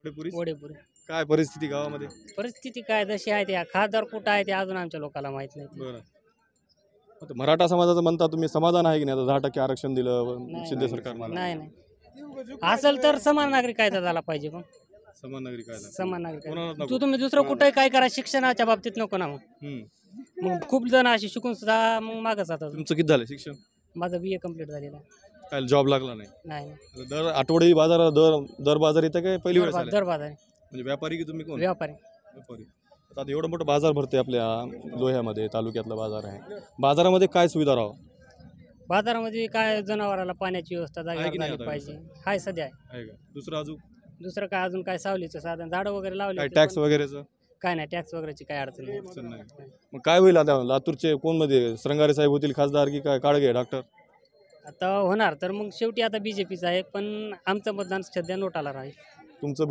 वडेपुरी वडेपुरी. काय परिस्थिती गावामध्ये? परिस्थिती काय जशी आहे त्या खासदार कुठं आहे ते अजून आमच्या लोकांना माहित नाही. बरं. आता मराठा समाजाचं म्हणता तुम्ही, समाधान आहे की नाही? आता 10% आरक्षण दिलं शिंदे सरकारनं. नाही नाही असेल तर समान नागरिक कायदा झाला पाहिजे. पण समान नागरिक कायदा समान नागरिक कोणालाच कायदा. नको. तुम्ही दुसरं कुठंही काय करा, शिक्षणाच्या बाबतीत नको ना. मग खूप जण अशी शिकून सुद्धा मग मागच जातात. तुमचं किती झालं शिक्षण? माझं BA कंप्लीट झालेलं आहे. काय जॉब लागला नाही? नाही आता दर आठवडी बाजारात दर बाजार येतं काय पहिली वेळ झालं? दर बाजार म्हणजे व्यापारी की तुम्ही कोण? व्यापारी. व्यापारी. आता एवढं मोठं बाजार भरते आपल्या लोह्यामध्ये, तालुक्यातला बाजार आहे. बाजारामध्ये काय सुविधा राहावं? बाजारामध्ये काय जनावराला पाण्याची व्यवस्था आहे की जागेवर नाही झाली आता पाहिजे. हाय सध्या आहे. आहे का दुसरं अजून दुसरं काय अजून काय सावलीचं साधन झाडं वगैरे लावले काय ते टॅक्स पण वगैरेचं? काय नाही, टॅक्स वगैरेची काय अडचण अडचण नाही. नाही. मग काय होईल आता लातूरचे कोण मध्ये श्रंगारे साहेब होतील खासदार की काय काळगे डॉक्टर? आता होणार तर मग शेवटी आता BJPचं आहे, पण आमचं मतदान सध्या नोटाला राहील. तुमचं